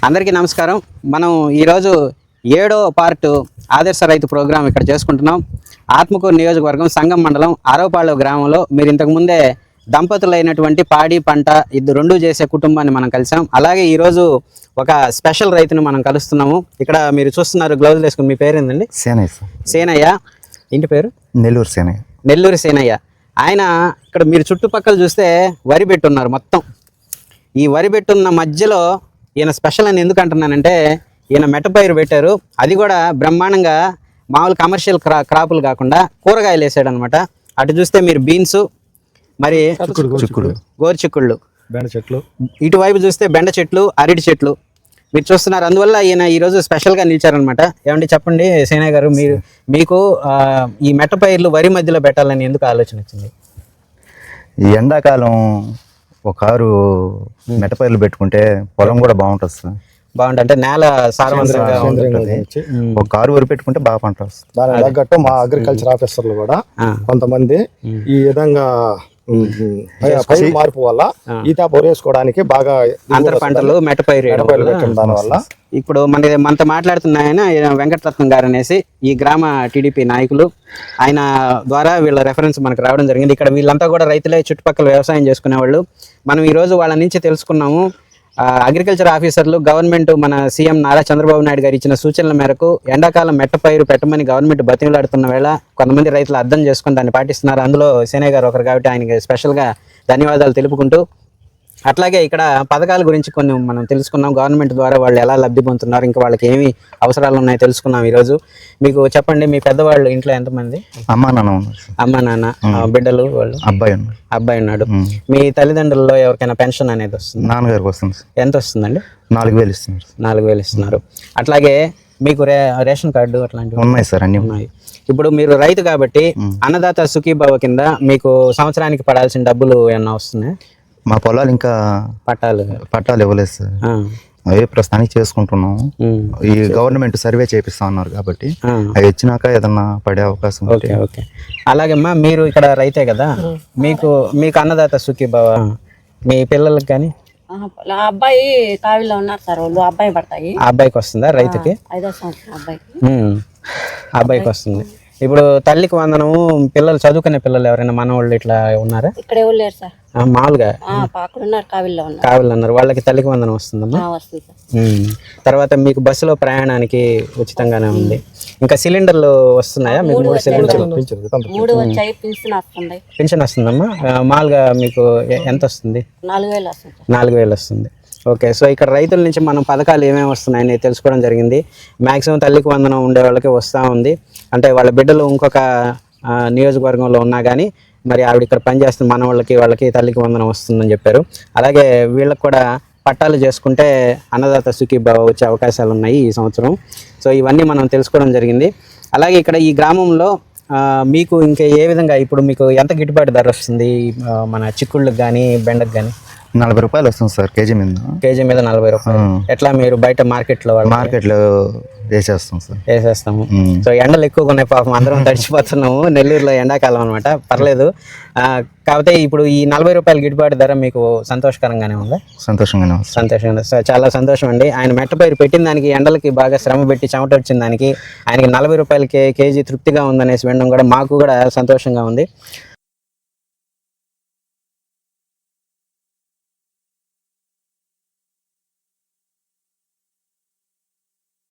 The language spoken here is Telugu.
అందరికీ నమస్కారం. మనం ఈరోజు 7వ పార్ట్ ఆదర్శ రైతు ప్రోగ్రాం ఇక్కడ చేసుకుంటున్నాం. ఆత్మకూరు నియోజకవర్గం సంగం మండలం ఆరవపాళ్ల గ్రామంలో మీరు ఇంతకుముందే దంపతులైనటువంటి పాడి పంట ఇది రెండు చేసే కుటుంబాన్ని మనం కలిసాం. అలాగే ఈరోజు ఒక స్పెషల్ రైతుని మనం కలుస్తున్నాము. ఇక్కడ మీరు చూస్తున్నారు గ్లౌజ్ వేసుకుని. మీ పేరు ఏంటండి? సేనయ్య. ఇంటి పేరు? నెల్లూరు సేనయ్య. ఆయన ఇక్కడ మీరు చుట్టుపక్కల చూస్తే వరి పెట్టున్నారు. మొత్తం ఈ వరి పెట్టున్న మధ్యలో ఈయన స్పెషల్ అని ఎందుకు అంటున్నానంటే, ఈయన మెట్టపైరు పెట్టారు. అది కూడా బ్రహ్మాండంగా మామూలు కమర్షియల్ క్రాపులు కాకుండా కూరగాయలు వేసాడు అనమాట. అటు చూస్తే మీరు బీన్స్, మరి గోరు చిక్కుళ్ళు, బెండ చెట్లు, ఇటువైపు చూస్తే బెండ చెట్లు, అరటి చెట్లు మీరు చూస్తున్నారు. అందువల్ల ఈయన ఈరోజు స్పెషల్గా నిలిచారనమాట. ఏమండి చెప్పండి సేనయ్య గారు, మీకు ఈ మెట్టపైర్లు వరి మధ్యలో పెట్టాలని ఎందుకు ఆలోచన వచ్చింది? ఈ ఎండాకాలం ఒక కారు మెట్టపైర్లు పెట్టుకుంటే పొలం కూడా బాగుంటుంది సార్. బాగుంటుంది అంటే నేల సారవంతంగా ఉంటుంది. ఒక కారు వరి పెట్టుకుంటే బాగా పంట వస్తుంది. దానికి తగ్గట్టు మా అగ్రికల్చర్ ఆఫీసర్లు కూడా కొంతమంది ఈ విధంగా మార్పు వల్ల ఈత బొరేసుకోవడానికి బాగా అంతర పంటలు మెట్టపైరు పెట్టడం దాని వల్ల. ఇప్పుడు మనతో మాట్లాడుతున్న ఆయన వెంకటరత్నం గారు అనేసి ఈ గ్రామ టీడీపీ నాయకులు. ఆయన ద్వారా వీళ్ళ రెఫరెన్స్ మనకు రావడం జరిగింది. ఇక్కడ వీళ్ళంతా కూడా రైతులే, చుట్టుపక్కల వ్యవసాయం చేసుకునేవాళ్ళు. మనం ఈరోజు వాళ్ళ నుంచి తెలుసుకున్నాము. అగ్రికల్చర్ ఆఫీసర్లు గవర్నమెంట్ మన సీఎం నారా చంద్రబాబు నాయుడు గారు ఇచ్చిన సూచనల మేరకు ఎండాకాలం మెట్టపైరు పెట్టమని గవర్నమెంట్ బతిమలాడుతున్న వేళ కొంతమంది రైతులు అర్థం చేసుకుని దాన్ని పాటిస్తున్నారు. అందులో సేనయ్య గారు ఒకరు కాబట్టి ఆయనకి స్పెషల్గా ధన్యవాదాలు తెలుపుకుంటూ, అట్లాగే ఇక్కడ పథకాల గురించి కొన్ని మనం తెలుసుకున్నాం. గవర్నమెంట్ ద్వారా వాళ్ళు ఎలా లబ్ధి పొందుతున్నారు, ఇంకా వాళ్ళకి ఏమి అవసరాలు ఉన్నాయో తెలుసుకున్నాం ఈరోజు. మీకు చెప్పండి, మీ పెద్దవాళ్ళు ఇంట్లో ఎంతమంది? అమ్మ నాన్న, బిడ్డలు, వాళ్ళు అబ్బాయి ఉన్నాడు. మీ తల్లిదండ్రుల్లో ఎవరికైనా పెన్షన్ అనేది వస్తుంది? నాన్నగారికి వస్తుంది. ఎంత వస్తుందండి? 4,000 ఇస్తున్నారు. 4,000 ఇస్తున్నారు. అట్లాగే మీకు రేషన్ కార్డు అట్లాంటివి ఉన్నాయి సార్? అన్ని ఉన్నాయి. ఇప్పుడు మీరు రైతు కాబట్టి అన్నదాత సుఖీభావ కింద మీకు సంవత్సరానికి పడాల్సిన డబ్బులు ఏమన్నా వస్తున్నాయి? మా పొలాలు ఇంకా పట్టాలు ఇవ్వలేదు సార్. అవే ప్రస్తుతానికి చేసుకుంటున్నాము. ఈ గవర్నమెంట్ సర్వే చేపిస్తా ఉన్నారు కాబట్టి అవి వచ్చినాక ఏదన్నా పడే అవకాశం. ఓకే. అలాగేమ్మా, మీరు ఇక్కడ రైతే కదా, మీకు అన్నదాత సుఖీభావ మీ పిల్లలకి కానీ? అబ్బాయి కావిలో ఉన్నారు సార్, వాళ్ళు అబ్బాయి పడతాయి. ఆ అబ్బాయికి వస్తుందా? రైతుకి 5వ సంవత్సరం అబ్బాయికి వస్తుంది. ఇప్పుడు తల్లికి వందనము, పిల్లలు చదువుకునే పిల్లలు ఎవరైనా మనవాళ్ళు ఇట్లా ఉన్నారా? ఇక్కడ ఎవరు లేరు సార్. మామూలుగా అక్కడ ఉన్నారు, కావిలో ఉన్నారు. వాళ్ళకి తల్లికి వందనం వస్తుందమ్మా. తర్వాత మీకు బస్సులో ప్రయాణానికి ఉచితంగానే ఉంది. ఇంకా సిలిండర్లు వస్తున్నాయా మీకు? 3 సిలిండర్లు, 3 వచ్చాయి. పింఛన్ వస్తుందమ్మా. మామూలుగా మీకు ఎంత వస్తుంది? 4,000 వస్తుంది. 4,000 వస్తుంది. ఓకే. సో ఇక్కడ రైతుల నుంచి మనం పథకాలు ఏమేమి వస్తున్నాయని తెలుసుకోవడం జరిగింది. మ్యాక్సిమం తల్లికి వందనం ఉండే వాళ్ళకి వస్తూ ఉంది. అంటే వాళ్ళ బిడ్డలు ఇంకొక నియోజకవర్గంలో ఉన్నా కానీ మరి ఆవిడ ఇక్కడ పనిచేస్తున్న మన వాళ్ళకి తల్లికి వందనం వస్తుందని చెప్పారు. అలాగే వీళ్ళకి కూడా పట్టాలు చేసుకుంటే అన్నదాత సుఖీభావ వచ్చే అవకాశాలు ఉన్నాయి ఈ సంవత్సరం. సో ఇవన్నీ మనం తెలుసుకోవడం జరిగింది. అలాగే ఇక్కడ ఈ గ్రామంలో మీకు ఇంకా ఏ విధంగా ఇప్పుడు మీకు ఎంత గిట్టుబాటు ధర వస్తుంది? మన చిక్కుళ్ళకి కానీ బెండకు కానీ 40 రూపాయలు వస్తుంది సార్ కేజీ మీద 40 రూపాయలు. ఎట్లా మీరు బయట మార్కెట్లో వేసేస్తాము. సో ఎండలు ఎక్కువగా ఉన్నాయి, పాపం అందరం తడిచిపోతున్నాము. నెల్లూరులో ఎండాకాలం అనమాట, పర్లేదు. కాకపోతే ఇప్పుడు ఈ 40 రూపాయల గిట్టుబాటు ధర మీకు సంతోషకరంగానే ఉందా? సంతోషంగా. సో చాలా సంతోషం అండి. ఆయన మెట్టపైరు పెట్టిన దానికి, ఎండలకి బాగా శ్రమ పెట్టి చెమట వచ్చిన దానికి ఆయనకి 40 రూపాయలకి కేజీ తృప్తిగా ఉందనేసి వినడం కూడా మాకు కూడా సంతోషంగా ఉంది.